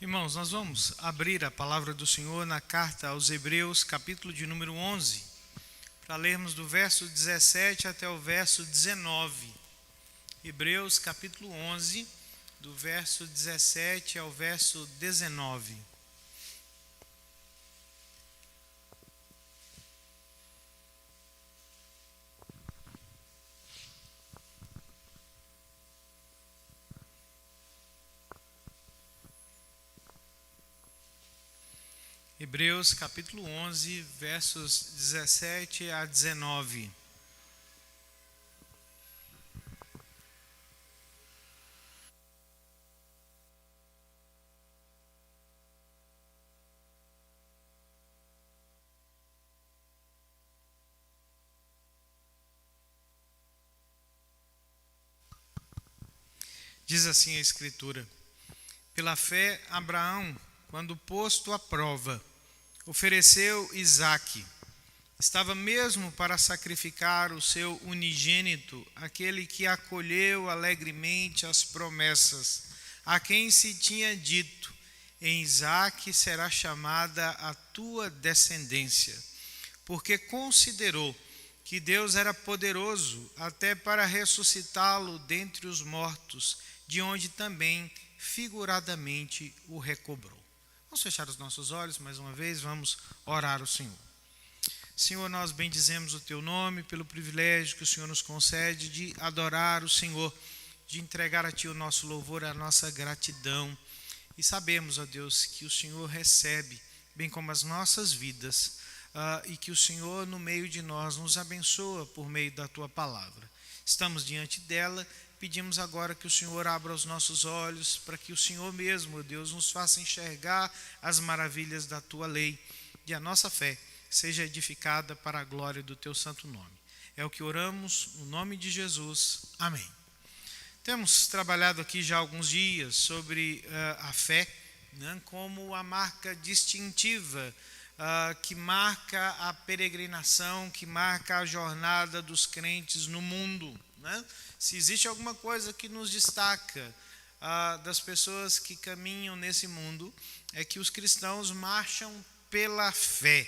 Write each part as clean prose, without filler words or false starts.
Irmãos, nós vamos abrir a palavra do Senhor na carta aos Hebreus, capítulo de número 11, para lermos do verso 17 até o verso 19. Hebreus, capítulo 11, do verso 17 ao verso 19. Hebreus capítulo 11, versos 17 a 19. Diz assim a Escritura: pela fé, Abraão, quando posto à prova, ofereceu Isaque. Estava mesmo para sacrificar o seu unigênito, aquele que acolheu alegremente as promessas, a quem se tinha dito: em Isaque será chamada a tua descendência, porque considerou que Deus era poderoso até para ressuscitá-lo dentre os mortos, de onde também figuradamente o recobrou. Vamos fechar os nossos olhos mais uma vez, vamos orar ao Senhor. Senhor, nós bendizemos o Teu nome pelo privilégio que o Senhor nos concede de adorar o Senhor, de entregar a Ti o nosso louvor, a nossa gratidão. E sabemos, ó Deus, que o Senhor recebe, bem como as nossas vidas, e que o Senhor no meio de nós nos abençoa por meio da Tua palavra. Estamos diante dela. Pedimos agora que o Senhor abra os nossos olhos, para que o Senhor mesmo, Deus, nos faça enxergar as maravilhas da Tua lei, e a nossa fé seja edificada para a glória do Teu santo nome. É o que oramos, no nome de Jesus. Amém. Temos trabalhado aqui já há alguns dias sobre a fé, né, como a marca distintiva que marca a peregrinação, que marca a jornada dos crentes no mundo, né? Se existe alguma coisa que nos destaca das pessoas que caminham nesse mundo, é que os cristãos marcham pela fé.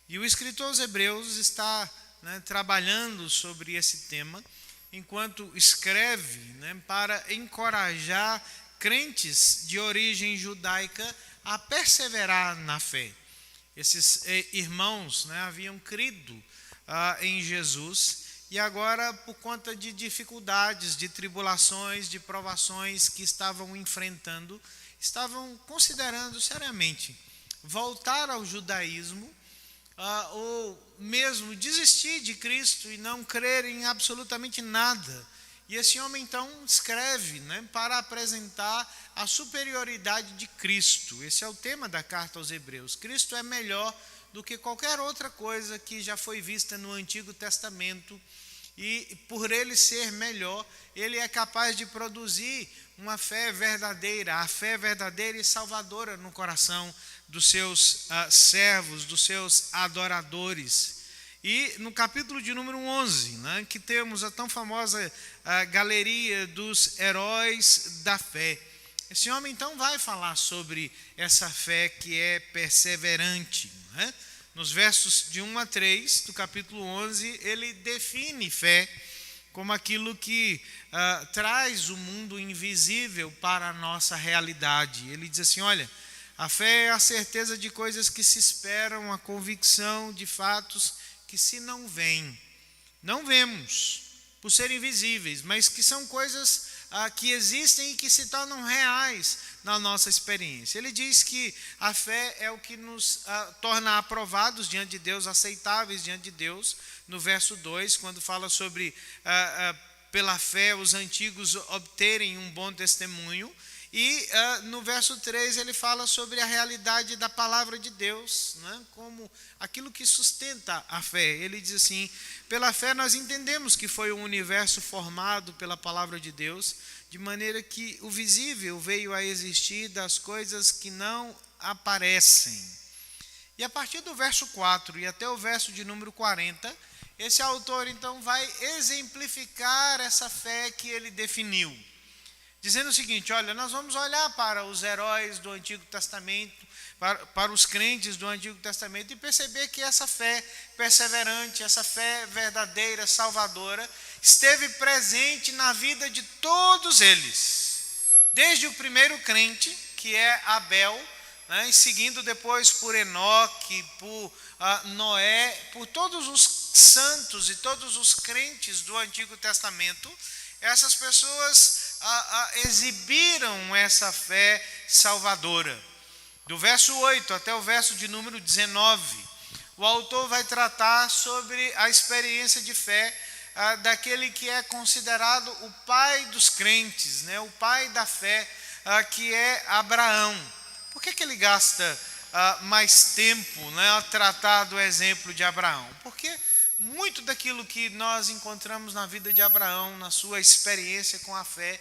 E o escritor aos Hebreus está, né, trabalhando sobre esse tema, enquanto escreve, né, para encorajar crentes de origem judaica a perseverar na fé. Esses irmãos, né, haviam crido em Jesus, e agora, por conta de dificuldades, de tribulações, de provações que estavam enfrentando, estavam considerando seriamente voltar ao judaísmo, ou mesmo desistir de Cristo e não crer em absolutamente nada. E esse homem então escreve, né, para apresentar a superioridade de Cristo. Esse é o tema da carta aos Hebreus. Cristo é melhor do que qualquer outra coisa que já foi vista no Antigo Testamento, e por ele ser melhor, ele é capaz de produzir uma fé verdadeira, a fé verdadeira e salvadora no coração dos seus servos, dos seus adoradores. E no capítulo de número 11, né, que temos a tão famosa galeria dos heróis da fé. Esse homem então vai falar sobre essa fé que é perseverante, né? Nos versos de 1 a 3 do capítulo 11, ele define fé como aquilo que traz o mundo invisível para a nossa realidade. Ele diz assim: olha, a fé é a certeza de coisas que se esperam, a convicção de fatos que se não veem. Não vemos, por serem invisíveis, mas que são coisas que existem e que se tornam reais na nossa experiência. Ele diz que a fé é o que nos torna aprovados diante de Deus, aceitáveis diante de Deus, no verso 2, quando fala sobre pela fé os antigos obterem um bom testemunho. E no verso 3 ele fala sobre a realidade da palavra de Deus, né, como aquilo que sustenta a fé. Ele diz assim: pela fé nós entendemos que foi um universo formado pela palavra de Deus, de maneira que o visível veio a existir das coisas que não aparecem. E a partir do verso 4 e até o verso de número 40, esse autor então vai exemplificar essa fé que ele definiu. dizendo o seguinte: olha, nós vamos olhar para os heróis do Antigo Testamento, para os crentes do Antigo Testamento e perceber que essa fé perseverante, essa fé verdadeira, salvadora, esteve presente na vida de todos eles, desde o primeiro crente, que é Abel, né, e seguindo depois por Enoque, por Noé, por todos os santos e todos os crentes do Antigo Testamento. Essas pessoas exibiram essa fé salvadora. Do verso 8 até o verso de número 19, o autor vai tratar sobre a experiência de fé daquele que é considerado o pai dos crentes, né? O pai da fé, que é Abraão. Por que ele gasta mais tempo, né, a tratar do exemplo de Abraão? Porque muito daquilo que nós encontramos na vida de Abraão, na sua experiência com a fé,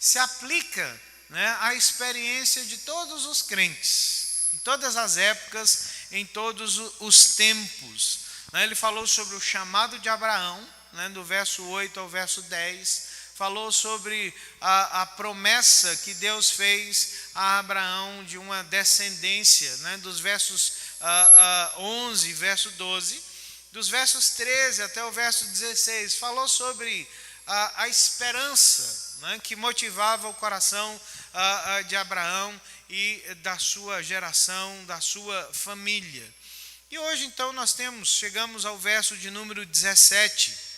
se aplica, né, à experiência de todos os crentes, em todas as épocas, em todos os tempos. Ele falou sobre o chamado de Abraão, né, do verso 8 ao verso 10, falou sobre a promessa que Deus fez a Abraão de uma descendência, né, dos versos 11, verso 12, dos versos 13 até o verso 16, falou sobre a esperança, né, que motivava o coração de Abraão e da sua geração, da sua família. E hoje então chegamos ao verso de número 17,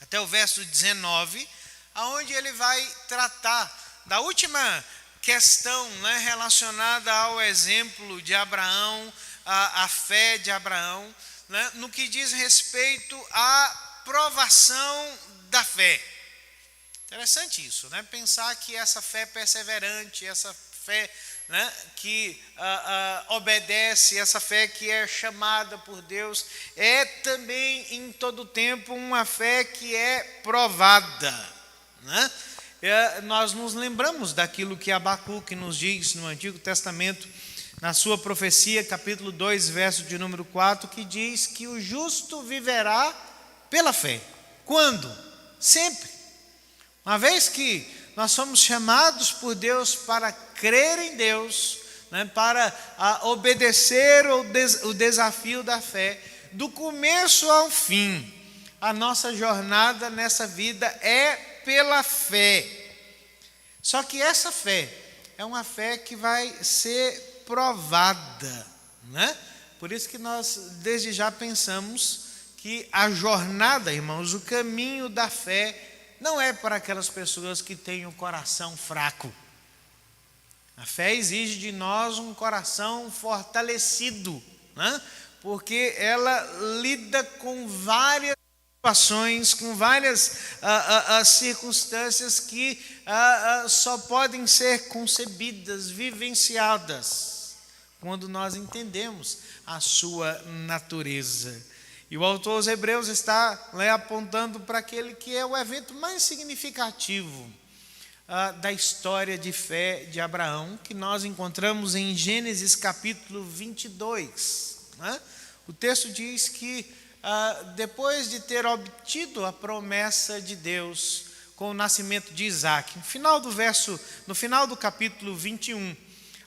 até o verso 19, aonde ele vai tratar da última questão, né, relacionada ao exemplo de Abraão, a fé de Abraão, né, no que diz respeito à provação da fé. Interessante isso, né? Pensar que essa fé perseverante, essa fé, né, que obedece, essa fé que é chamada por Deus, é também em todo tempo uma fé que é provada, né? Nós nos lembramos daquilo que Abacuque nos diz no Antigo Testamento, na sua profecia, capítulo 2, verso de número 4, que diz que o justo viverá pela fé. Quando? Sempre. Uma vez que nós somos chamados por Deus para crer em Deus, né, para obedecer o desafio da fé, do começo ao fim, a nossa jornada nessa vida é pela fé. Só que essa fé é uma fé que vai ser provada, né? Por isso que nós desde já pensamos que a jornada, irmãos, o caminho da fé não é para aquelas pessoas que têm o coração fraco. A fé exige de nós um coração fortalecido, né? Porque ela lida com várias situações, com várias circunstâncias que só podem ser concebidas, vivenciadas, quando nós entendemos a sua natureza. E o autor aos Hebreus está apontando para aquele que é o evento mais significativo da história de fé de Abraão, que nós encontramos em Gênesis capítulo 22. Né? O texto diz que depois de ter obtido a promessa de Deus com o nascimento de Isaque, no final do capítulo 21,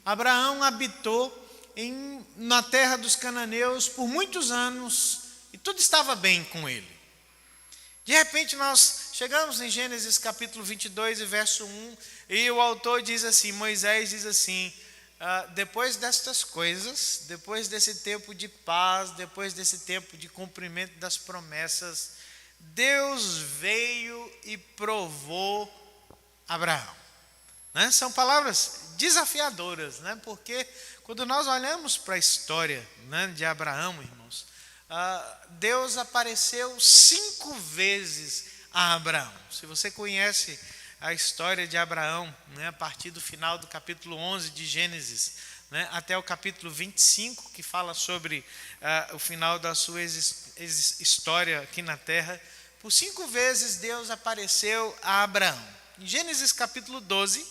Abraão habitou na terra dos cananeus por muitos anos e tudo estava bem com ele. De repente nós chegamos em Gênesis capítulo 22 e verso 1, e o autor diz assim, Moisés diz assim: depois destas coisas, depois desse tempo de paz, depois desse tempo de cumprimento das promessas, Deus veio e provou Abraão. Né? São palavras desafiadoras, né? Porque quando nós olhamos para a história, né, de Abraão, irmãos, Deus apareceu 5 vezes a Abraão. Se você conhece a história de Abraão, né, a partir do final do capítulo 11 de Gênesis, né, até o capítulo 25, que fala sobre o final da sua história aqui na terra, por 5 vezes Deus apareceu a Abraão. Em Gênesis capítulo 12,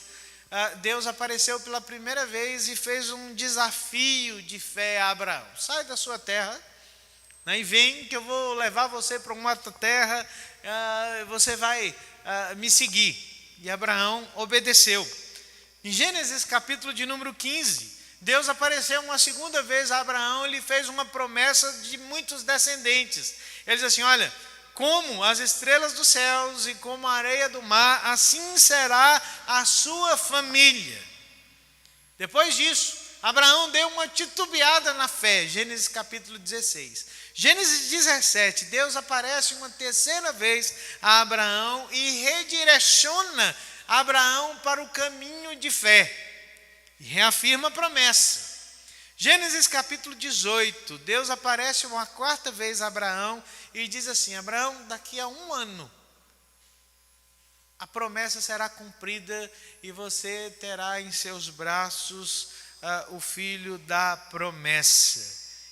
Deus apareceu pela primeira vez e fez um desafio de fé a Abraão. Sai da sua terra, né, e vem que eu vou levar você para uma outra terra, você vai me seguir. e Abraão obedeceu. Em Gênesis capítulo de número 15, Deus apareceu uma segunda vez a Abraão e lhe fez uma promessa de muitos descendentes. Ele diz assim, olha, como as estrelas dos céus e como a areia do mar, assim será a sua família. Depois disso, Abraão deu uma titubeada na fé, Gênesis capítulo 16. Gênesis 17, Deus aparece uma terceira vez a Abraão e redireciona Abraão para o caminho de fé. E reafirma a promessa. Gênesis capítulo 18, Deus aparece uma quarta vez a Abraão e diz assim, Abraão, daqui a 1 ano, a promessa será cumprida e você terá em seus braços o filho da promessa.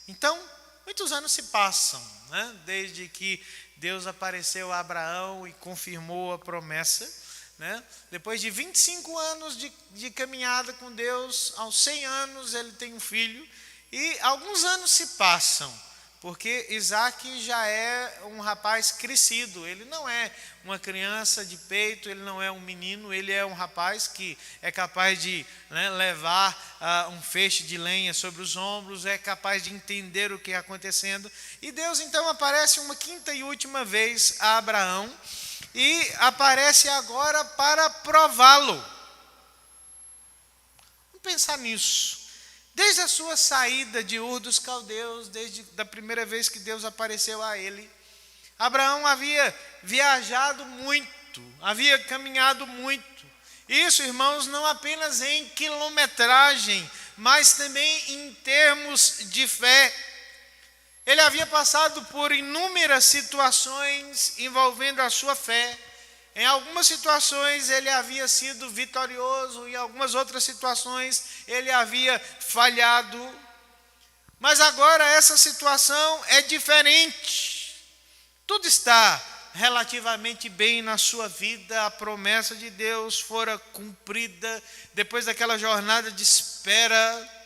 Então, muitos anos se passam, né? Desde que Deus apareceu a Abraão e confirmou a promessa, né? Depois de 25 anos de caminhada com Deus, aos 100 anos ele tem um filho, e alguns anos se passam, porque Isaac já é um rapaz crescido, ele não é uma criança de peito, ele não é um menino, ele é um rapaz que é capaz de, né, levar um feixe de lenha sobre os ombros, é capaz de entender o que é acontecendo. E Deus então aparece uma quinta e última vez a Abraão, e aparece agora para prová-lo. Vamos pensar nisso. Desde a sua saída de Ur dos Caldeus, desde a primeira vez que Deus apareceu a ele, Abraão havia viajado muito, havia caminhado muito. Isso, irmãos, não apenas em quilometragem, mas também em termos de fé. Ele havia passado por inúmeras situações envolvendo a sua fé. Em algumas situações ele havia sido vitorioso, em algumas outras situações ele havia falhado. Mas agora essa situação é diferente. Tudo está relativamente bem na sua vida, a promessa de Deus fora cumprida depois daquela jornada de espera.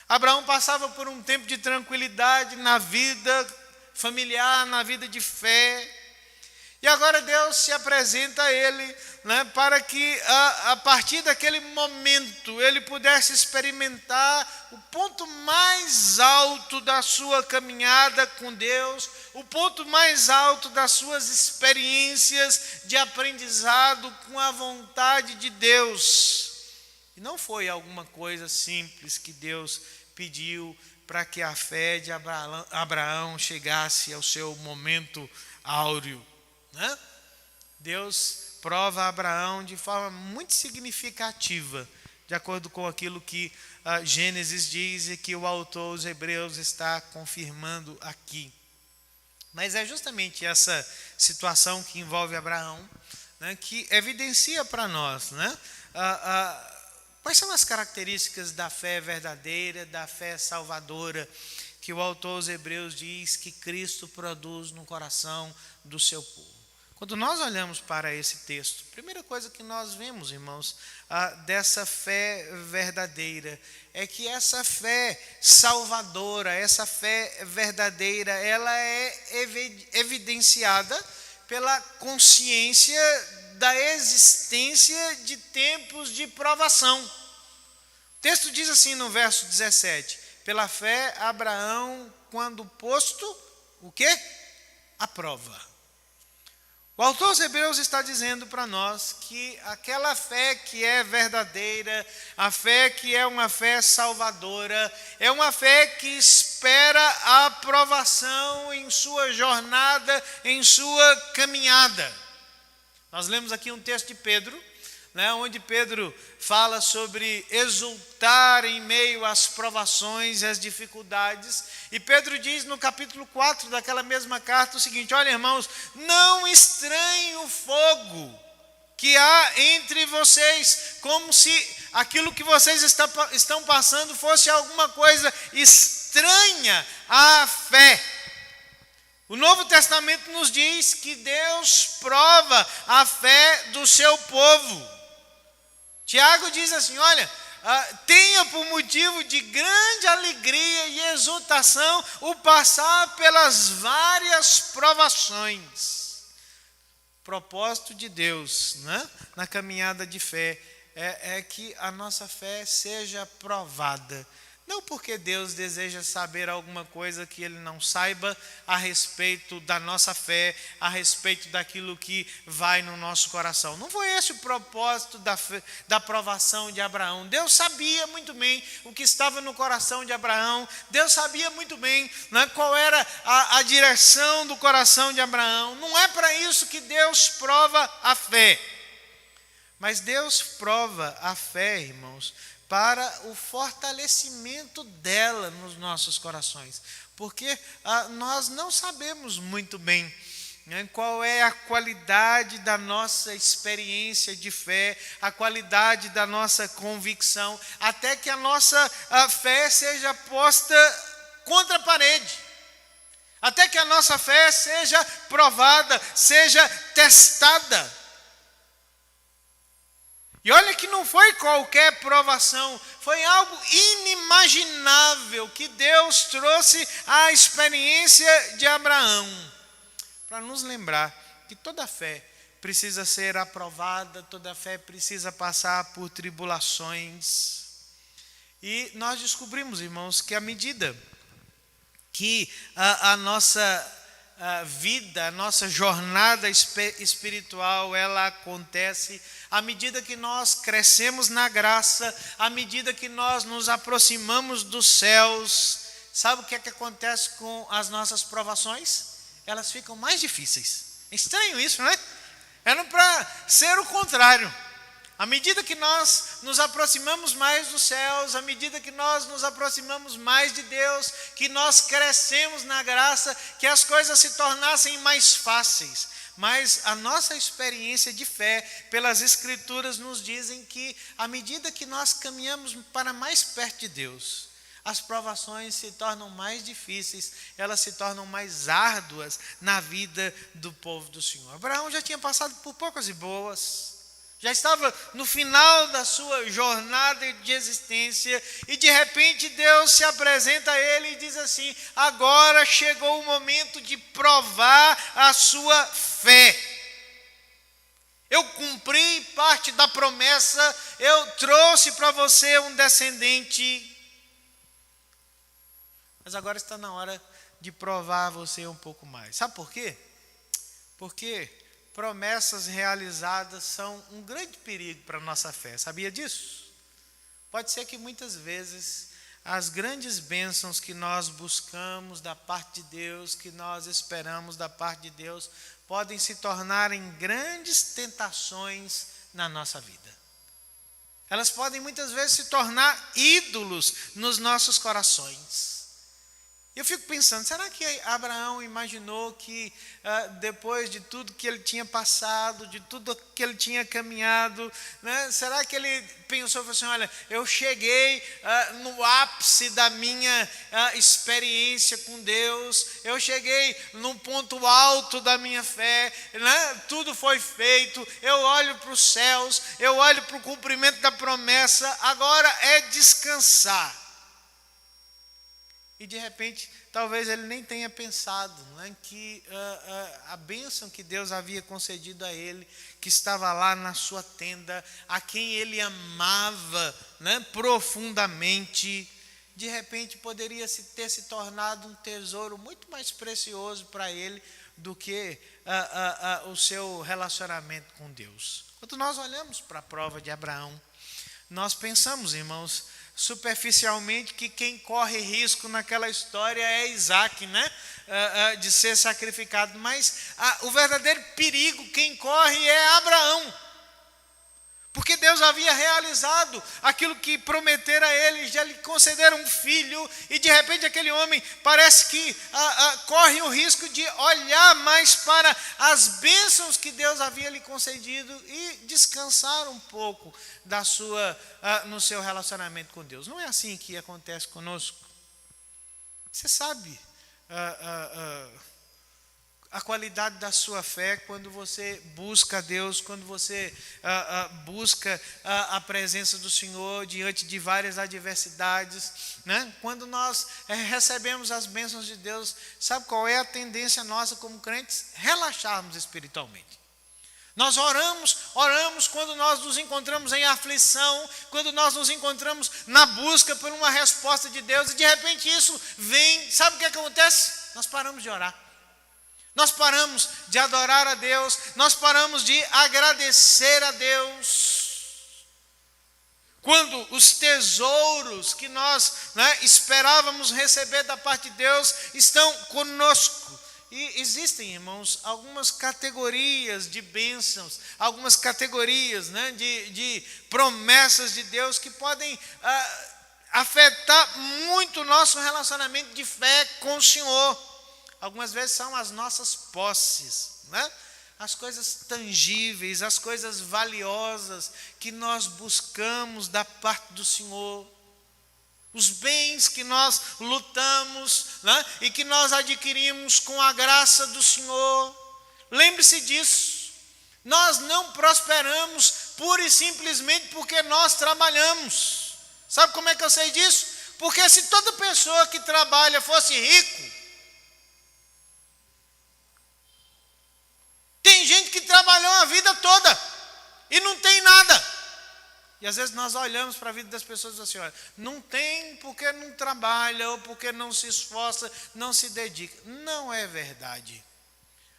Abraão passava por um tempo de tranquilidade na vida familiar, na vida de fé. E agora Deus se apresenta a ele, né, para que a partir daquele momento ele pudesse experimentar o ponto mais alto da sua caminhada com Deus, o ponto mais alto das suas experiências de aprendizado com a vontade de Deus. E não foi alguma coisa simples que Deus pediu para que a fé de Abraão chegasse ao seu momento áureo, né? Deus prova a Abraão de forma muito significativa, de acordo com aquilo que Gênesis diz e que o autor dos Hebreus está confirmando aqui. Mas é justamente essa situação que envolve Abraão, né, que evidencia para nós, né, quais são as características da fé verdadeira, da fé salvadora, que o autor dos Hebreus diz que Cristo produz no coração do seu povo. Quando nós olhamos para esse texto, a primeira coisa que nós vemos, irmãos, dessa fé verdadeira, é que essa fé salvadora, essa fé verdadeira, ela é evidenciada pela consciência da existência de tempos de provação. O texto diz assim no verso 17, pela fé Abraão, quando posto, o quê? A prova. O autor dos Hebreus está dizendo para nós que aquela fé que é verdadeira, a fé que é uma fé salvadora, é uma fé que espera a aprovação em sua jornada, em sua caminhada. Nós lemos aqui um texto de Pedro, né, onde Pedro fala sobre exultar em meio às provações e às dificuldades. E Pedro diz no capítulo 4 daquela mesma carta o seguinte: olha, irmãos, não estranhem o fogo que há entre vocês, como se aquilo que vocês estão passando fosse alguma coisa estranha à fé. O Novo Testamento nos diz que Deus prova a fé do seu povo. Tiago diz assim, olha, tenha por motivo de grande alegria e exultação o passar pelas várias provações. propósito de Deus, né, na caminhada de fé é que a nossa fé seja provada. Não porque Deus deseja saber alguma coisa que Ele não saiba a respeito da nossa fé, a respeito daquilo que vai no nosso coração. Não foi esse o propósito da provação de Abraão. Deus sabia muito bem o que estava no coração de Abraão. Deus sabia muito bem, né, qual era a direção do coração de Abraão. Não é para isso que Deus prova a fé. Mas Deus prova a fé, irmãos, para o fortalecimento dela nos nossos corações. Porque nós não sabemos muito bem, né, qual é a qualidade da nossa experiência de fé, a qualidade da nossa convicção, até que a nossa fé seja posta contra a parede. Até que a nossa fé seja provada, seja testada. E olha que não foi qualquer provação, foi algo inimaginável que Deus trouxe à experiência de Abraão, para nos lembrar que toda fé precisa ser aprovada, toda fé precisa passar por tribulações. E nós descobrimos, irmãos, que à medida que a nossa vida, a nossa jornada espiritual, ela acontece à medida que nós crescemos na graça, à medida que nós nos aproximamos dos céus. Sabe o que é que acontece com as nossas provações? Elas ficam mais difíceis. É estranho isso, não é? Era para ser o contrário. À medida que nós nos aproximamos mais dos céus, à medida que nós nos aproximamos mais de Deus, que nós crescemos na graça, que as coisas se tornassem mais fáceis. Mas a nossa experiência de fé, pelas Escrituras, nos dizem que à medida que nós caminhamos para mais perto de Deus, as provações se tornam mais difíceis, elas se tornam mais árduas na vida do povo do Senhor. Abraão já tinha passado por poucas e boas, já estava no final da sua jornada de existência, e de repente Deus se apresenta a ele e diz assim: agora chegou o momento de provar a sua fé. Eu cumpri parte da promessa, eu trouxe para você um descendente, mas agora está na hora de provar você um pouco mais. Sabe por quê? Porque promessas realizadas são um grande perigo para a nossa fé. Sabia disso? Pode ser que muitas vezes as grandes bênçãos que nós buscamos da parte de Deus, que nós esperamos da parte de Deus, podem se tornar em grandes tentações na nossa vida. Elas podem muitas vezes se tornar ídolos nos nossos corações. Eu fico pensando, será que Abraão imaginou que depois de tudo que ele tinha passado, de tudo que ele tinha caminhado, né, será que ele pensou assim: olha, eu cheguei no ápice da minha experiência com Deus, eu cheguei num ponto alto da minha fé, né, tudo foi feito, eu olho para os céus, eu olho para o cumprimento da promessa, agora é descansar. E de repente, talvez ele nem tenha pensado, né, que a bênção que Deus havia concedido a ele, que estava lá na sua tenda, a quem ele amava, né, profundamente, de repente poderia ter se tornado um tesouro muito mais precioso para ele do que o seu relacionamento com Deus. Quando nós olhamos para a prova de Abraão, nós pensamos, irmãos, superficialmente, que quem corre risco naquela história é Isaac, né? De ser sacrificado, mas o verdadeiro perigo quem corre é Abraão, porque Deus havia realizado aquilo que prometera a ele, já lhe concederam um filho, e de repente aquele homem parece que corre o risco de olhar mais para as bênçãos que Deus havia lhe concedido e descansar um pouco no seu relacionamento com Deus. Não é assim que acontece conosco. Você sabe a qualidade da sua fé quando você busca a Deus, quando você busca a presença do Senhor diante de várias adversidades, né? Quando nós recebemos as bênçãos de Deus, sabe qual é a tendência nossa como crentes? Relaxarmos espiritualmente. Nós oramos quando nós nos encontramos em aflição, quando nós nos encontramos na busca por uma resposta de Deus, e de repente isso vem, sabe o que acontece? Nós paramos de orar. Nós paramos de adorar a Deus, nós paramos de agradecer a Deus. Quando os tesouros que nós esperávamos receber da parte de Deus estão conosco. E existem, irmãos, algumas categorias de bênçãos, algumas categorias de promessas de Deus que podem afetar muito o nosso relacionamento de fé com o Senhor. Algumas vezes são as nossas posses, as coisas tangíveis, as coisas valiosas que nós buscamos da parte do Senhor. Os bens que nós lutamos e que nós adquirimos com a graça do Senhor. Lembre-se disso. Nós não prosperamos pura e simplesmente porque nós trabalhamos. Sabe como é que eu sei disso? Porque se toda pessoa que trabalha fosse rico, tem gente que trabalhou a vida toda e não tem nada. E às vezes nós olhamos para a vida das pessoas e dizemos assim, olha, não tem porque não trabalha, ou porque não se esforça, não se dedica. Não é verdade.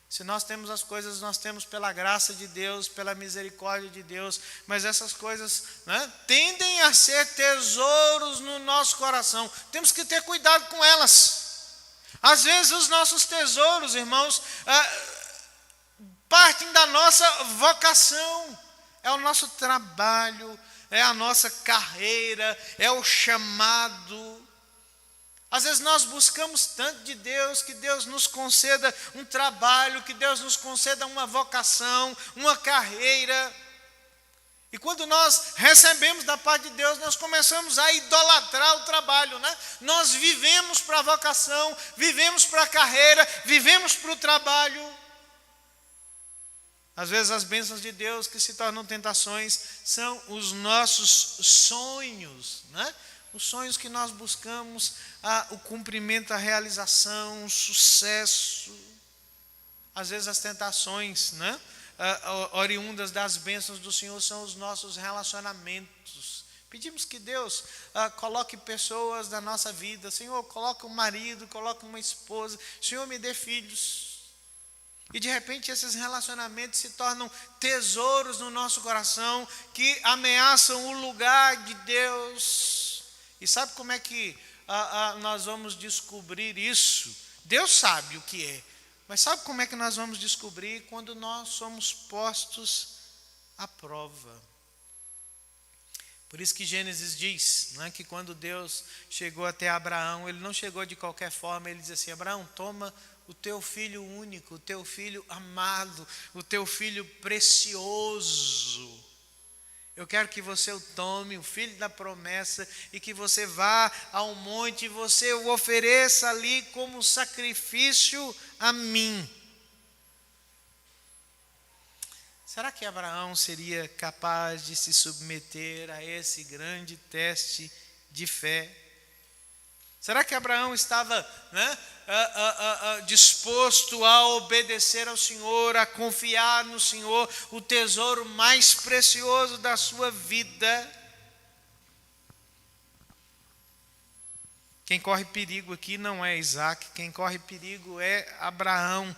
Se nós temos as coisas, nós temos pela graça de Deus, pela misericórdia de Deus, mas essas coisas tendem a ser tesouros no nosso coração. Temos que ter cuidado com elas. Às vezes os nossos tesouros, irmãos, partem da nossa vocação. É o nosso trabalho, é a nossa carreira, é o chamado. Às vezes nós buscamos tanto de Deus, que Deus nos conceda um trabalho, que Deus nos conceda uma vocação, uma carreira. E quando nós recebemos da parte de Deus, nós começamos a idolatrar o trabalho, Nós vivemos para a vocação, vivemos para a carreira, vivemos para o trabalho. Às vezes as bênçãos de Deus que se tornam tentações são os nossos sonhos, Os sonhos que nós buscamos, o cumprimento, a realização, o sucesso. Às vezes as tentações, oriundas das bênçãos do Senhor são os nossos relacionamentos. Pedimos que Deus coloque pessoas na nossa vida. Senhor, coloque um marido, coloque uma esposa. Senhor, me dê filhos. E de repente esses relacionamentos se tornam tesouros no nosso coração, que ameaçam o lugar de Deus. E sabe como é que nós vamos descobrir isso? Deus sabe o que é. Mas sabe como é que nós vamos descobrir? Quando nós somos postos à prova. Por isso que Gênesis diz que quando Deus chegou até Abraão, ele não chegou de qualquer forma, ele diz assim, Abraão, toma o teu filho único, o teu filho amado, o teu filho precioso. Eu quero que você o tome, o filho da promessa, e que você vá ao monte e você o ofereça ali como sacrifício a mim. Será que Abraão seria capaz de se submeter a esse grande teste de fé? Será que Abraão estava disposto a obedecer ao Senhor, a confiar no Senhor, o tesouro mais precioso da sua vida? Quem corre perigo aqui não é Isaac, quem corre perigo é Abraão,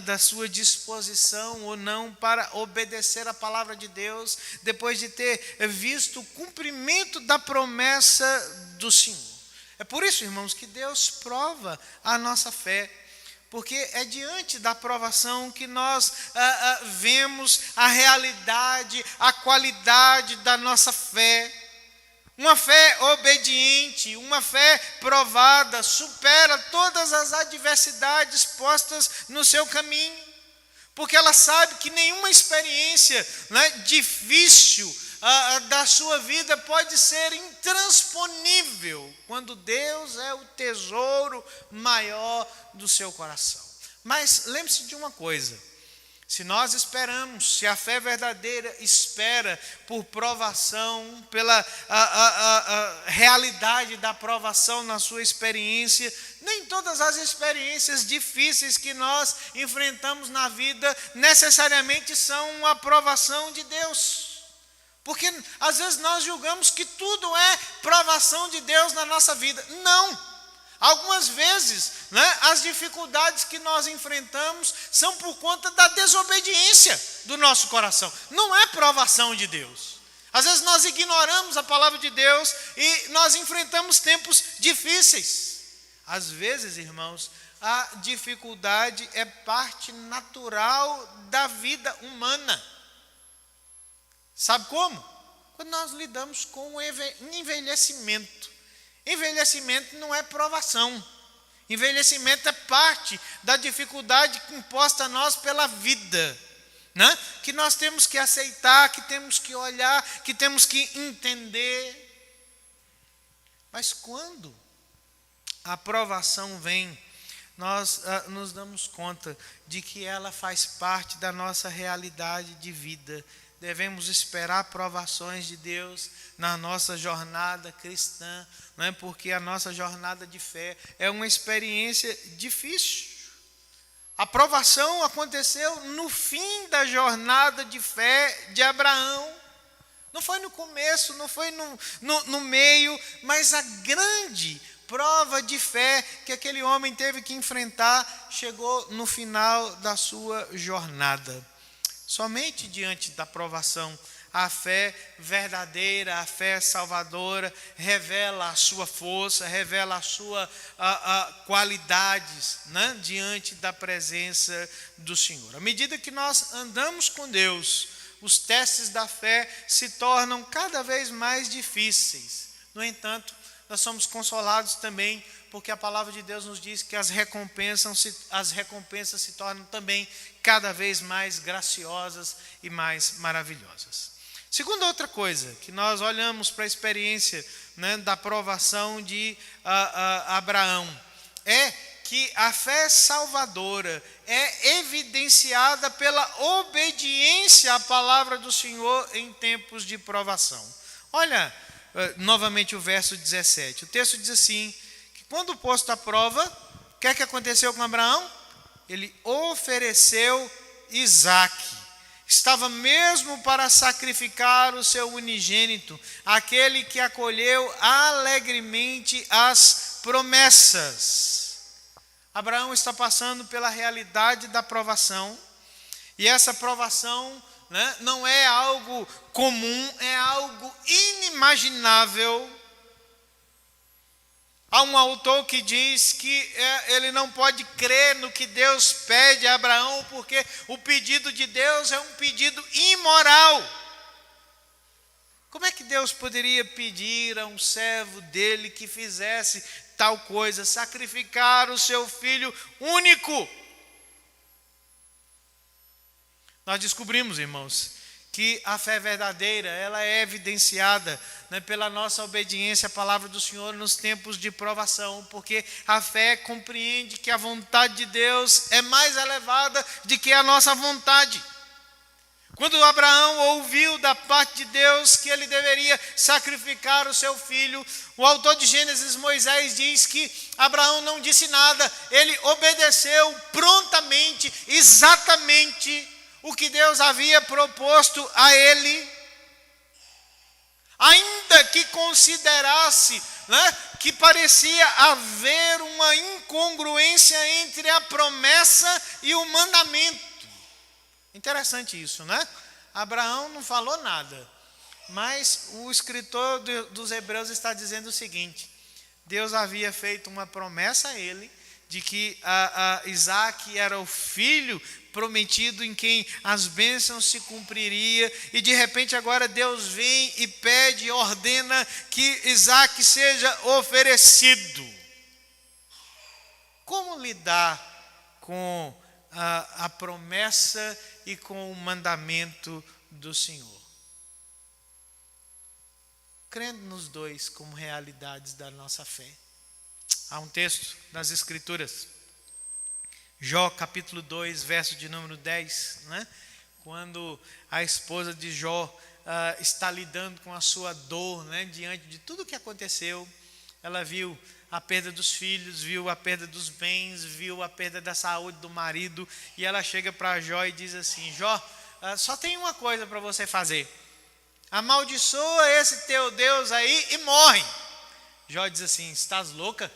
da sua disposição ou não para obedecer a palavra de Deus, depois de ter visto o cumprimento da promessa do Senhor. É por isso, irmãos, que Deus prova a nossa fé, porque é diante da provação que nós vemos a realidade, a qualidade da nossa fé. Uma fé obediente, uma fé provada, supera todas as adversidades postas no seu caminho, porque ela sabe que nenhuma experiência difícil da sua vida pode ser intransponível, quando Deus é o tesouro maior do seu coração. Mas lembre-se de uma coisa, Se nós esperamos, se a fé verdadeira espera por provação, pela a realidade da provação na sua experiência, nem todas as experiências difíceis que nós enfrentamos na vida necessariamente são uma provação de Deus. Porque às vezes nós julgamos que tudo é provação de Deus na nossa vida. Não! Algumas vezes, as dificuldades que nós enfrentamos são por conta da desobediência do nosso coração. Não é provação de Deus. Às vezes nós ignoramos a palavra de Deus e nós enfrentamos tempos difíceis. Às vezes, irmãos, a dificuldade é parte natural da vida humana. Sabe como? Quando nós lidamos com o envelhecimento. Envelhecimento não é provação. Envelhecimento é parte da dificuldade imposta a nós pela vida, que nós temos que aceitar, que temos que olhar, que temos que entender. Mas quando a provação vem, nós nos damos conta de que ela faz parte da nossa realidade de vida. Devemos esperar provações de Deus na nossa jornada cristã, porque a nossa jornada de fé é uma experiência difícil. A provação aconteceu no fim da jornada de fé de Abraão. Não foi no começo, não foi no meio, mas a grande prova de fé que aquele homem teve que enfrentar chegou no final da sua jornada. Somente diante da provação, a fé verdadeira, a fé salvadora, revela a sua força, revela a sua qualidades, diante da presença do Senhor. À medida que nós andamos com Deus, os testes da fé se tornam cada vez mais difíceis. No entanto, nós somos consolados também, porque a palavra de Deus nos diz que as recompensas se tornam também cada vez mais graciosas e mais maravilhosas. Segunda outra coisa, que nós olhamos para a experiência da provação de Abraão, é que a fé salvadora é evidenciada pela obediência à palavra do Senhor em tempos de provação. Olha novamente o verso 17. O texto diz assim, que quando posto à prova, o que é que aconteceu com Abraão? Ele ofereceu Isaque. Estava mesmo para sacrificar o seu unigênito, aquele que acolheu alegremente as promessas. Abraão está passando pela realidade da provação, e essa provação não é algo comum, é algo inimaginável. Há um autor que diz que ele não pode crer no que Deus pede a Abraão, porque o pedido de Deus é um pedido imoral. Como é que Deus poderia pedir a um servo dele que fizesse tal coisa, sacrificar o seu filho único? Nós descobrimos, irmãos, que a fé verdadeira, ela é evidenciada pela nossa obediência à palavra do Senhor nos tempos de provação, porque a fé compreende que a vontade de Deus é mais elevada do que a nossa vontade. Quando Abraão ouviu da parte de Deus que ele deveria sacrificar o seu filho, o autor de Gênesis, Moisés, diz que Abraão não disse nada, ele obedeceu prontamente, exatamente o que Deus havia proposto a ele, ainda que considerasse que parecia haver uma incongruência entre a promessa e o mandamento. Interessante isso, Abraão não falou nada, mas o escritor dos Hebreus está dizendo o seguinte: Deus havia feito uma promessa a ele, de que Isaque era o filho prometido em quem as bênçãos se cumpriria, e de repente agora Deus vem e pede, ordena que Isaque seja oferecido. Como lidar com a promessa e com o mandamento do Senhor? Crendo nos dois como realidades da nossa fé. Há um texto nas Escrituras, Jó capítulo 2, verso de número 10, né? Quando a esposa de Jó está lidando com a sua dor, né? Diante de tudo o que aconteceu, ela viu a perda dos filhos, viu a perda dos bens, viu a perda da saúde do marido, e ela chega para Jó e diz assim: Jó, só tem uma coisa para você fazer, amaldiçoa esse teu Deus aí e morre. Jó diz assim: estás louca?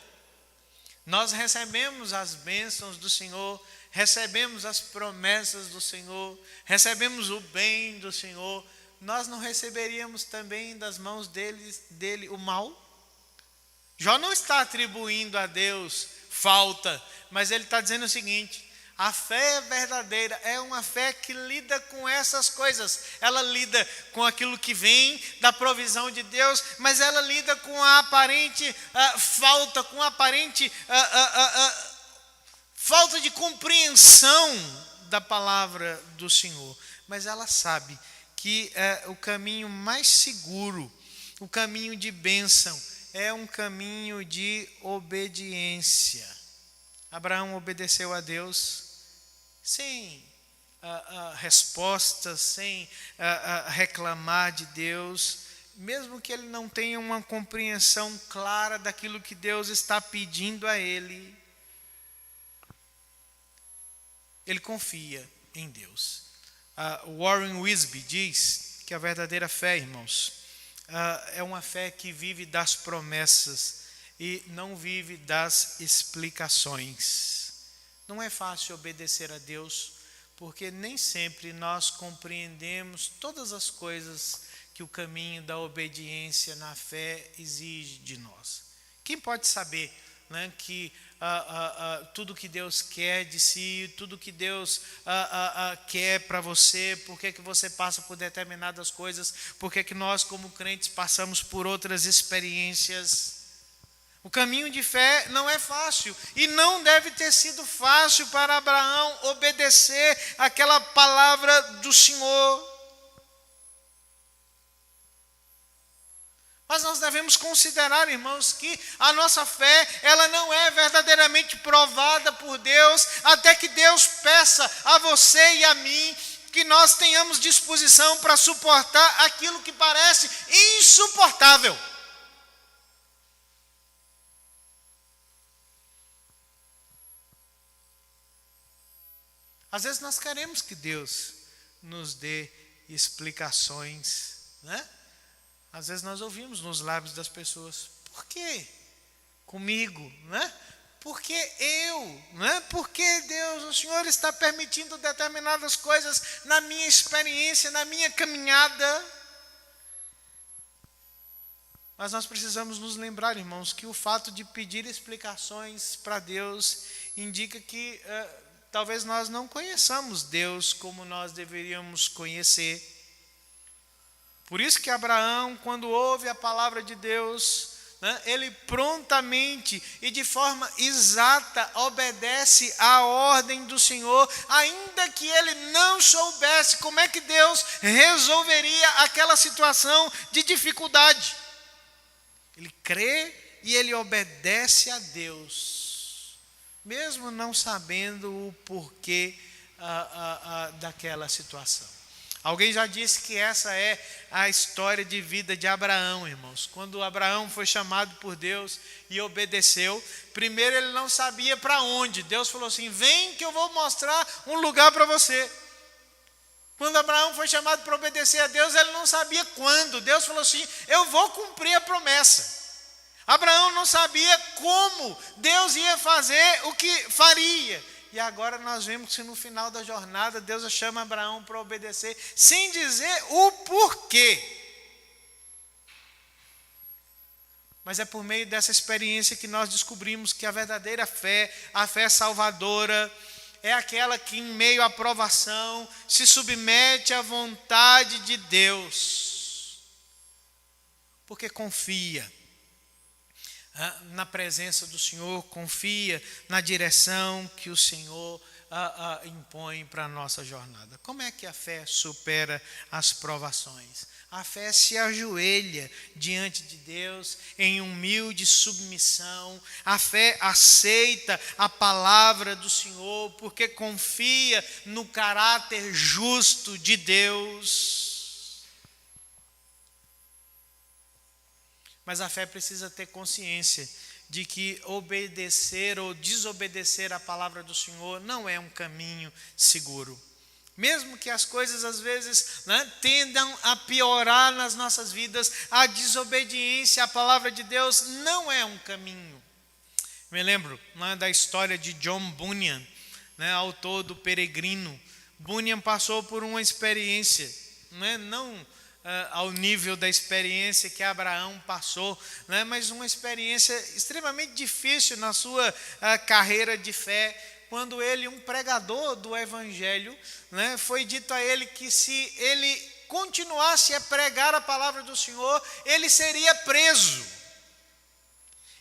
Nós recebemos as bênçãos do Senhor, recebemos as promessas do Senhor, recebemos o bem do Senhor, nós não receberíamos também das mãos dele o mal? Jó não está atribuindo a Deus falta, mas ele está dizendo o seguinte: a fé verdadeira é uma fé que lida com essas coisas. Ela lida com aquilo que vem da provisão de Deus, mas ela lida com a aparente falta, com a aparente falta de compreensão da palavra do Senhor. Mas ela sabe que o caminho mais seguro, o caminho de bênção, é um caminho de obediência. Abraão obedeceu a Deus sem respostas, sem reclamar de Deus, mesmo que ele não tenha uma compreensão clara daquilo que Deus está pedindo a ele. Ele confia em Deus. Warren Wiersbe diz que a verdadeira fé, irmãos, é uma fé que vive das promessas e não vive das explicações. Não é fácil obedecer a Deus, porque nem sempre nós compreendemos todas as coisas que o caminho da obediência na fé exige de nós. Quem pode saber, né, que tudo que Deus quer de si, tudo que Deus quer para você, por que você passa por determinadas coisas, por que nós como crentes passamos por outras experiências? O caminho de fé não é fácil, e não deve ter sido fácil para Abraão obedecer aquela palavra do Senhor. Mas nós devemos considerar, irmãos, que a nossa fé, ela não é verdadeiramente provada por Deus, até que Deus peça a você e a mim que nós tenhamos disposição para suportar aquilo que parece insuportável. Às vezes nós queremos que Deus nos dê explicações, né? Às vezes nós ouvimos nos lábios das pessoas: por que comigo, né? Por que eu, né? Por que Deus, o Senhor está permitindo determinadas coisas na minha experiência, na minha caminhada? Mas nós precisamos nos lembrar, irmãos, que o fato de pedir explicações para Deus indica que talvez nós não conheçamos Deus como nós deveríamos conhecer. Por isso que Abraão, quando ouve a palavra de Deus, né, ele prontamente e de forma exata obedece à ordem do Senhor, ainda que ele não soubesse como é que Deus resolveria aquela situação de dificuldade. Ele crê e ele obedece a Deus, mesmo não sabendo o porquê daquela situação. Alguém já disse que essa é a história de vida de Abraão, irmãos. Quando Abraão foi chamado por Deus e obedeceu, primeiro ele não sabia para onde. Deus falou assim: vem que eu vou mostrar um lugar para você. Quando Abraão foi chamado para obedecer a Deus, ele não sabia quando. Deus falou assim: eu vou cumprir a promessa. Abraão não sabia como Deus ia fazer o que faria. E agora nós vemos que no final da jornada Deus chama Abraão para obedecer, sem dizer o porquê. Mas é por meio dessa experiência que nós descobrimos que a verdadeira fé, a fé salvadora, é aquela que em meio à provação se submete à vontade de Deus, porque confia na presença do Senhor, confia na direção que o Senhor impõe para a nossa jornada. Como é que a fé supera as provações? A fé se ajoelha diante de Deus em humilde submissão. A fé aceita a palavra do Senhor porque confia no caráter justo de Deus. Mas a fé precisa ter consciência de que obedecer ou desobedecer a palavra do Senhor não é um caminho seguro. Mesmo que as coisas às vezes tendam a piorar nas nossas vidas, a desobediência à palavra de Deus não é um caminho. Me lembro da história de John Bunyan, autor do Peregrino. Bunyan passou por uma experiência, não ao nível da experiência que Abraão passou, mas uma experiência extremamente difícil na sua carreira de fé, quando ele, um pregador do evangelho, foi dito a ele que se ele continuasse a pregar a palavra do Senhor, ele seria preso.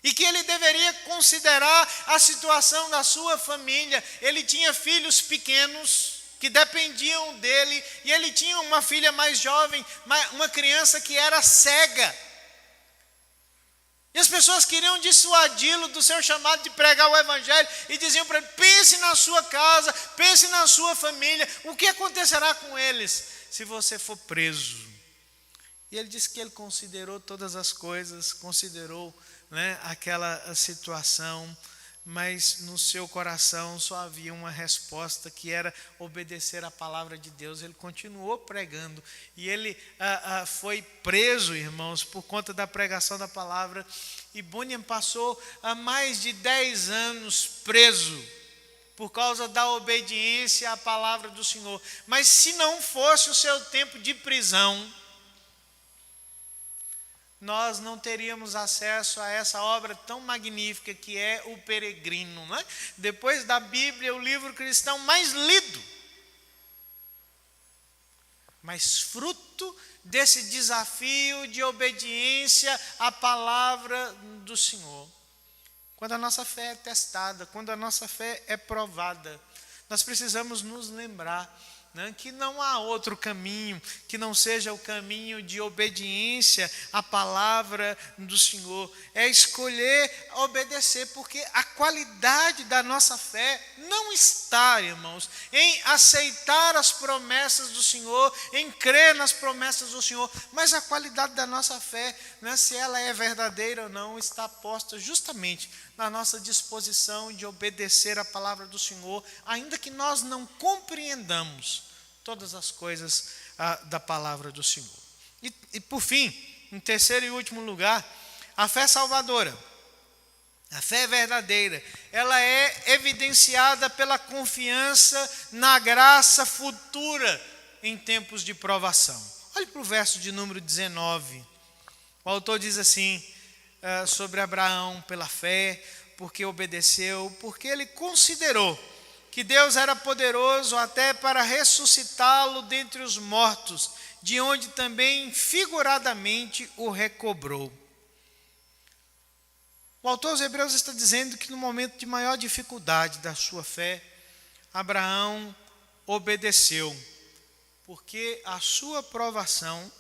E que ele deveria considerar a situação da sua família. Ele tinha filhos pequenos que dependiam dele, e ele tinha uma filha mais jovem, uma criança que era cega. E as pessoas queriam dissuadi-lo do seu chamado de pregar o evangelho e diziam para ele: pense na sua casa, pense na sua família, o que acontecerá com eles se você for preso? E ele disse que ele considerou todas as coisas, considerou aquela situação, mas no seu coração só havia uma resposta, que era obedecer a palavra de Deus. Ele continuou pregando e ele foi preso, irmãos, por conta da pregação da palavra. E Bunyan passou mais de 10 anos preso por causa da obediência à palavra do Senhor. Mas se não fosse o seu tempo de prisão, nós não teríamos acesso a essa obra tão magnífica que é o Peregrino. Depois da Bíblia, o livro cristão mais lido. Mas fruto desse desafio de obediência à palavra do Senhor. Quando a nossa fé é testada, quando a nossa fé é provada, nós precisamos nos lembrar que não há outro caminho que não seja o caminho de obediência à palavra do Senhor. É escolher obedecer, porque a qualidade da nossa fé não está, irmãos, em aceitar as promessas do Senhor, em crer nas promessas do Senhor, mas a qualidade da nossa fé, se ela é verdadeira ou não, está posta justamente na nossa disposição de obedecer a palavra do Senhor, ainda que nós não compreendamos todas as coisas da palavra do Senhor. E por fim, em terceiro e último lugar, a fé salvadora. A fé verdadeira, ela é evidenciada pela confiança na graça futura em tempos de provação. Olhe para o verso de número 19. O autor diz assim, sobre Abraão: pela fé, porque obedeceu, porque ele considerou que Deus era poderoso até para ressuscitá-lo dentre os mortos, de onde também figuradamente o recobrou. O autor aos Hebreus está dizendo que no momento de maior dificuldade da sua fé, Abraão obedeceu, porque a sua provação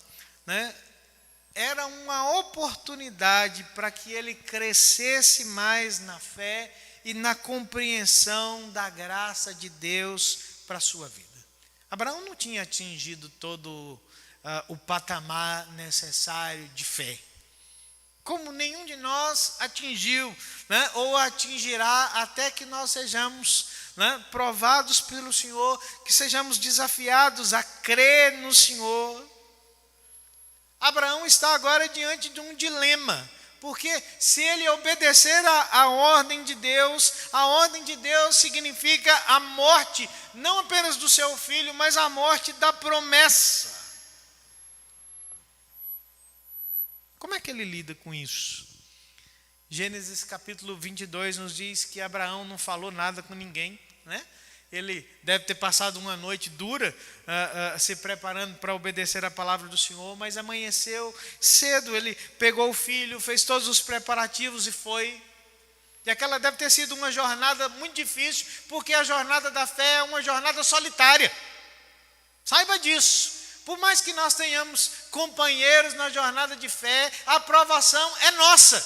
era uma oportunidade para que ele crescesse mais na fé e na compreensão da graça de Deus para a sua vida. Abraão não tinha atingido todo o patamar necessário de fé, como nenhum de nós atingiu, ou atingirá, até que nós sejamos provados pelo Senhor, que sejamos desafiados a crer no Senhor. Abraão está agora diante de um dilema, porque se ele obedecer à ordem de Deus, a ordem de Deus significa a morte, não apenas do seu filho, mas a morte da promessa. Como é que ele lida com isso? Gênesis capítulo 22 nos diz que Abraão não falou nada com ninguém, Ele deve ter passado uma noite dura se preparando para obedecer a palavra do Senhor, mas amanheceu cedo, ele pegou o filho, fez todos os preparativos e foi. E aquela deve ter sido uma jornada muito difícil, porque a jornada da fé é uma jornada solitária. Saiba disso. Por mais que nós tenhamos companheiros na jornada de fé, a aprovação é nossa.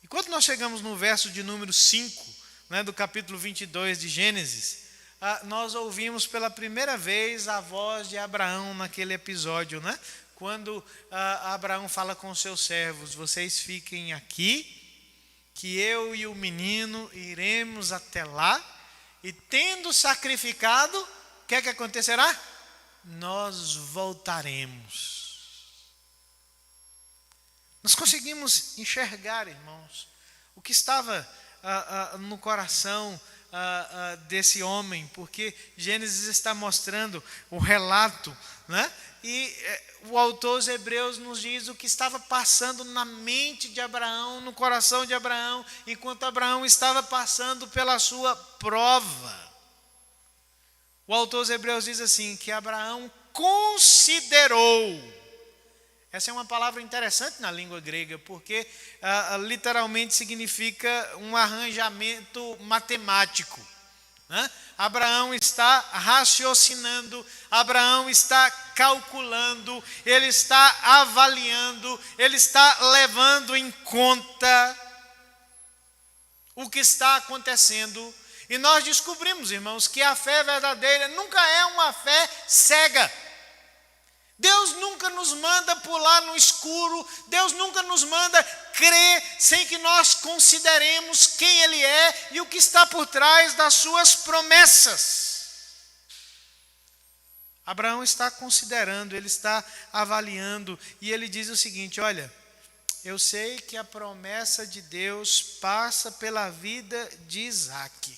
E quando nós chegamos no verso de número 5, do capítulo 22 de Gênesis, nós ouvimos pela primeira vez a voz de Abraão naquele episódio, quando Abraão fala com seus servos: vocês fiquem aqui, que eu e o menino iremos até lá, e tendo sacrificado, o que é que acontecerá? Nós voltaremos. Nós conseguimos enxergar, irmãos, o que estava no coração desse homem, porque Gênesis está mostrando o relato, e o autor aos Hebreus nos diz o que estava passando na mente de Abraão, no coração de Abraão, enquanto Abraão estava passando pela sua prova. O autor aos Hebreus diz assim, que Abraão considerou. Essa é uma palavra interessante na língua grega, porque literalmente significa um arranjamento matemático. Abraão está raciocinando, Abraão está calculando, ele está avaliando, ele está levando em conta o que está acontecendo. E nós descobrimos, irmãos, que a fé verdadeira nunca é uma fé cega. Deus nunca nos manda pular no escuro, Deus nunca nos manda crer sem que nós consideremos quem Ele é e o que está por trás das suas promessas. Abraão está considerando, ele está avaliando, e ele diz o seguinte: olha, eu sei que a promessa de Deus passa pela vida de Isaque.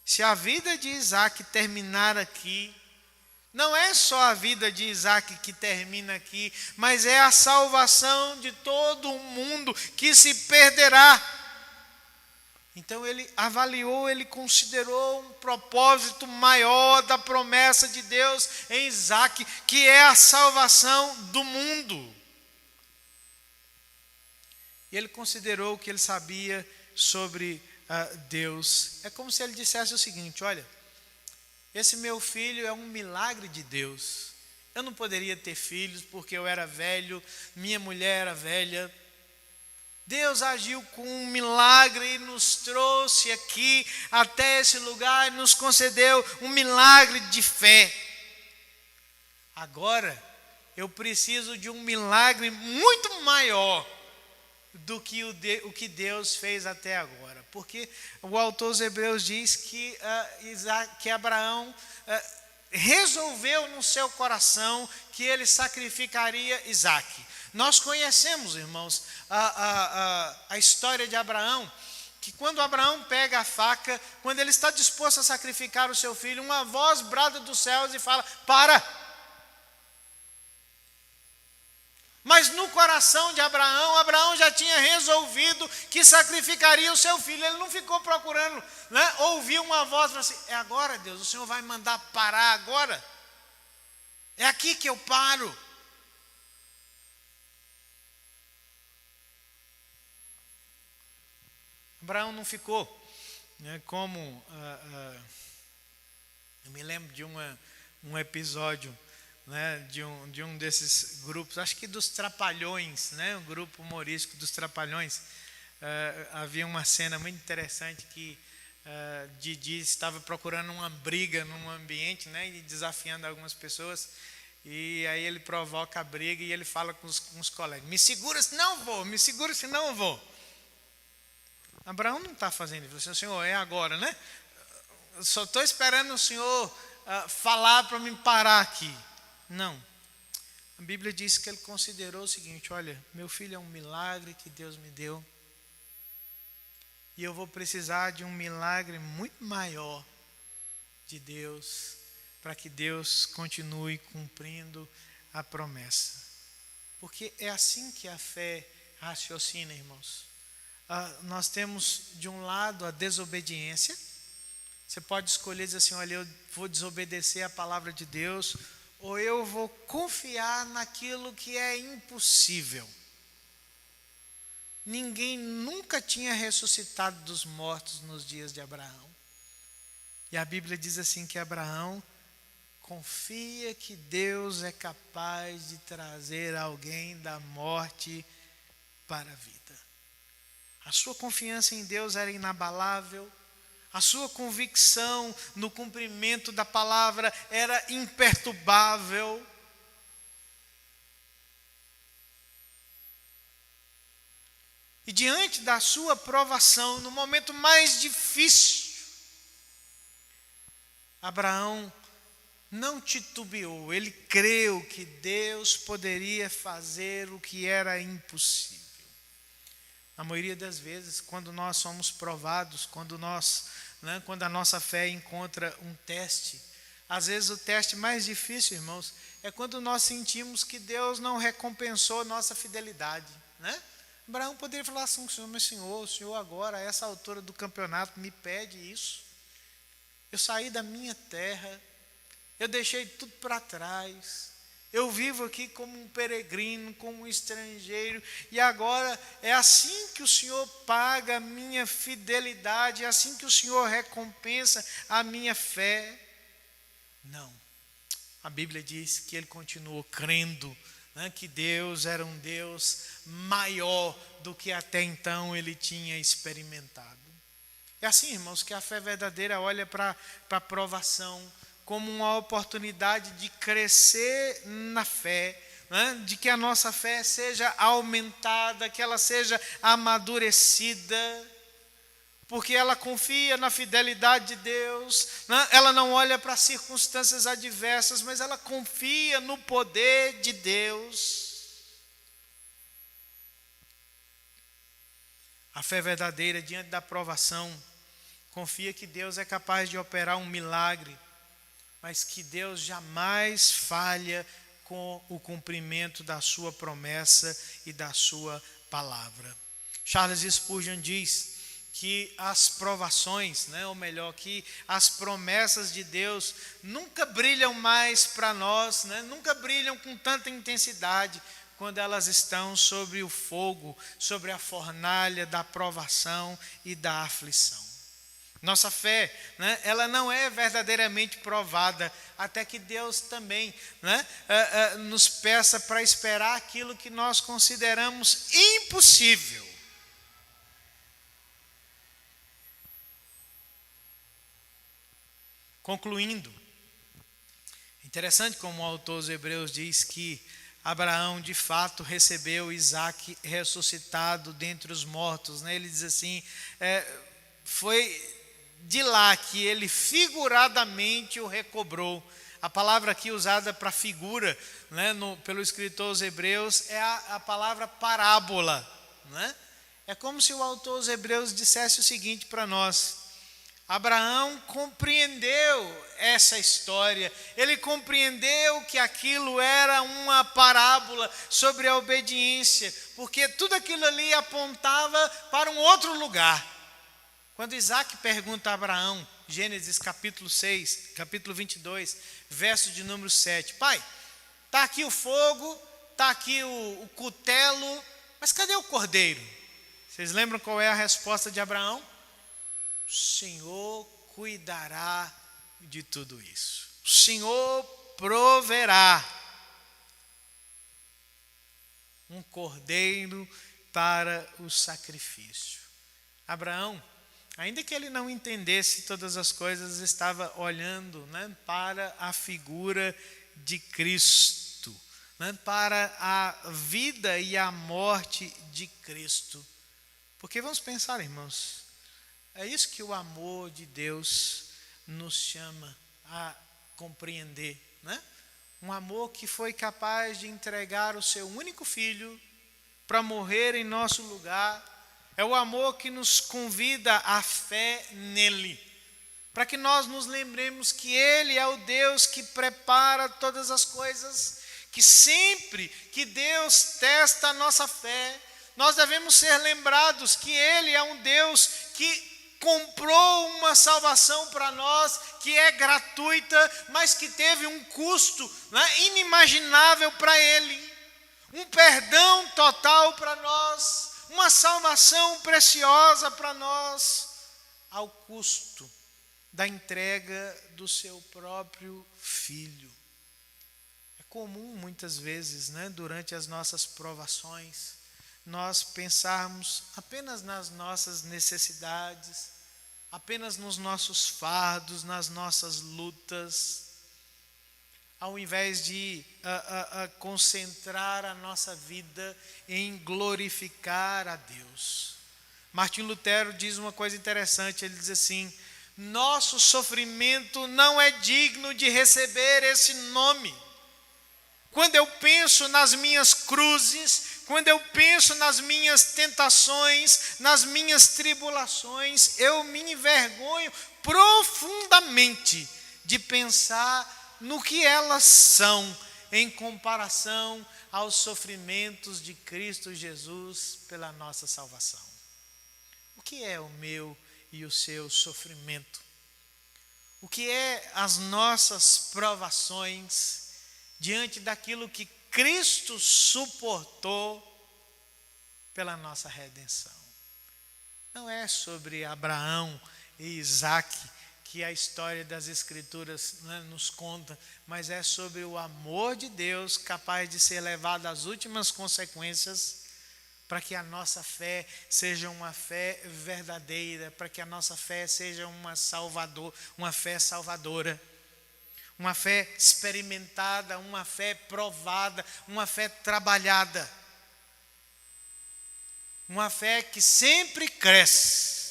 Se a vida de Isaque terminar aqui, não é só a vida de Isaque que termina aqui, mas é a salvação de todo o mundo que se perderá. Então ele avaliou, ele considerou um propósito maior da promessa de Deus em Isaque, que é a salvação do mundo. E ele considerou o que ele sabia sobre Deus. É como se ele dissesse o seguinte: olha, esse meu filho é um milagre de Deus. Eu não poderia ter filhos porque eu era velho, minha mulher era velha. Deus agiu com um milagre e nos trouxe aqui até esse lugar e nos concedeu um milagre de fé. Agora, eu preciso de um milagre muito maior do que o que Deus fez até agora. Porque o autor dos Hebreus diz que Abraão resolveu no seu coração que ele sacrificaria Isaque. Nós conhecemos, irmãos, a história de Abraão, que quando Abraão pega a faca, quando ele está disposto a sacrificar o seu filho, uma voz brada dos céus e fala: para! Mas no coração de Abraão já tinha resolvido que sacrificaria o seu filho. Ele não ficou procurando, ouvir uma voz e falou assim: é agora, Deus, o Senhor vai mandar parar agora? É aqui que eu paro. Abraão não ficou, como eu me lembro de um episódio, de um desses grupos, acho que dos Trapalhões, o grupo humorístico dos Trapalhões. Havia uma cena muito interessante que Didi estava procurando uma briga num ambiente, e desafiando algumas pessoas, e aí ele provoca a briga e ele fala com os colegas: me segura senão eu vou, me segura senão eu vou. Abraão não está fazendo isso. O Senhor, é agora, Eu só estou esperando o Senhor falar para me parar aqui. Não. A Bíblia diz que ele considerou o seguinte: olha, meu filho é um milagre que Deus me deu, e eu vou precisar de um milagre muito maior de Deus, para que Deus continue cumprindo a promessa. Porque é assim que a fé raciocina, irmãos. Nós temos de um lado a desobediência. Você pode escolher dizer assim: olha, eu vou desobedecer a palavra de Deus, ou eu vou confiar naquilo que é impossível. Ninguém nunca tinha ressuscitado dos mortos nos dias de Abraão. E a Bíblia diz assim que Abraão confia que Deus é capaz de trazer alguém da morte para a vida. A sua confiança em Deus era inabalável. A sua convicção no cumprimento da palavra era imperturbável. E diante da sua provação, no momento mais difícil, Abraão não titubeou, ele creu que Deus poderia fazer o que era impossível. Na maioria das vezes, quando nós somos provados, quando a nossa fé encontra um teste, às vezes o teste mais difícil, irmãos, é quando nós sentimos que Deus não recompensou nossa fidelidade, né? Abraão poderia falar assim: o senhor agora, a essa altura do campeonato, me pede isso. Eu saí da minha terra, eu deixei tudo para trás, eu vivo aqui como um peregrino, como um estrangeiro, e agora é assim que o Senhor paga a minha fidelidade, é assim que o Senhor recompensa a minha fé. Não, a Bíblia diz que ele continuou crendo, né, que Deus era um Deus maior do que até então ele tinha experimentado. É assim, irmãos, que a fé verdadeira olha para a provação como uma oportunidade de crescer na fé, né? De que a nossa fé seja aumentada, que ela seja amadurecida, porque ela confia na fidelidade de Deus, né? Ela não olha para as circunstâncias adversas, mas ela confia no poder de Deus. A fé verdadeira, diante da provação, confia que Deus é capaz de operar um milagre, mas que Deus jamais falha com o cumprimento da sua promessa e da sua palavra. Charles Spurgeon diz que as provações, ou melhor, que as promessas de Deus nunca brilham mais para nós, nunca brilham com tanta intensidade quando elas estão sobre o fogo, sobre a fornalha da provação e da aflição. Nossa fé, ela não é verdadeiramente provada até que Deus também nos peça para esperar aquilo que nós consideramos impossível. Concluindo, interessante como o autor dos Hebreus diz que Abraão de fato recebeu Isaque ressuscitado dentre os mortos. Ele diz assim, foi de lá que ele figuradamente o recobrou. A palavra aqui usada para figura, pelo escritor aos Hebreus, é a palavra parábola. É como se o autor aos Hebreus dissesse o seguinte para nós: Abraão compreendeu essa história, ele compreendeu que aquilo era uma parábola sobre a obediência, porque tudo aquilo ali apontava para um outro lugar. Quando Isaac pergunta a Abraão, Gênesis capítulo 6, capítulo 22, verso de número 7, pai, está aqui o fogo, está aqui o cutelo, mas cadê o cordeiro? Vocês lembram qual é a resposta de Abraão? O Senhor cuidará de tudo isso. O Senhor proverá um cordeiro para o sacrifício. Abraão, ainda que ele não entendesse todas as coisas, estava olhando para a figura de Cristo, para a vida e a morte de Cristo. Porque vamos pensar, irmãos, é isso que o amor de Deus nos chama a compreender, Um amor que foi capaz de entregar o seu único filho para morrer em nosso lugar. É o amor que nos convida à fé nele, para que nós nos lembremos que ele é o Deus que prepara todas as coisas, que sempre que Deus testa a nossa fé, nós devemos ser lembrados que ele é um Deus que comprou uma salvação para nós, que é gratuita, mas que teve um custo inimaginável para ele, um perdão total para nós, uma salvação preciosa para nós, ao custo da entrega do seu próprio Filho. É comum muitas vezes, durante as nossas provações, nós pensarmos apenas nas nossas necessidades, apenas nos nossos fardos, nas nossas lutas, ao invés de concentrar a nossa vida em glorificar a Deus. Martim Lutero diz uma coisa interessante, ele diz assim: nosso sofrimento não é digno de receber esse nome. Quando eu penso nas minhas cruzes, quando eu penso nas minhas tentações, nas minhas tribulações, eu me envergonho profundamente de pensar no que elas são em comparação aos sofrimentos de Cristo Jesus pela nossa salvação. O que é o meu e o seu sofrimento? O que é as nossas provações diante daquilo que Cristo suportou pela nossa redenção? Não é sobre Abraão e Isaque que a história das Escrituras nos conta, mas é sobre o amor de Deus capaz de ser levado às últimas consequências para que a nossa fé seja uma fé verdadeira, para que a nossa fé seja uma fé salvadora. Uma fé experimentada, uma fé provada, uma fé trabalhada. Uma fé que sempre cresce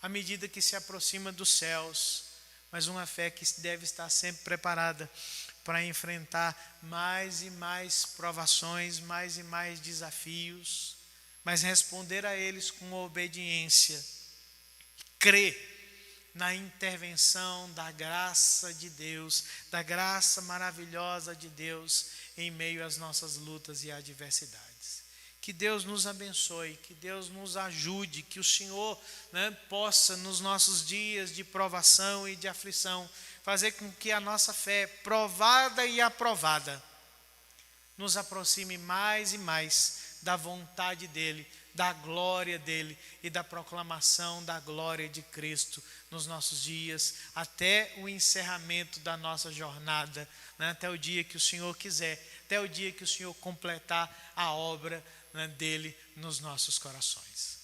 à medida que se aproxima dos céus, mas uma fé que deve estar sempre preparada para enfrentar mais e mais provações, mais e mais desafios, mas responder a eles com obediência, crer na intervenção da graça de Deus, da graça maravilhosa de Deus em meio às nossas lutas e adversidades. Que Deus nos abençoe, que Deus nos ajude, que o Senhor possa, nos nossos dias de provação e de aflição, fazer com que a nossa fé, provada e aprovada, nos aproxime mais e mais da vontade dEle, da glória dEle e da proclamação da glória de Cristo nos nossos dias, até o encerramento da nossa jornada, até o dia que o Senhor quiser, até o dia que o Senhor completar a obra dEle nos nossos corações.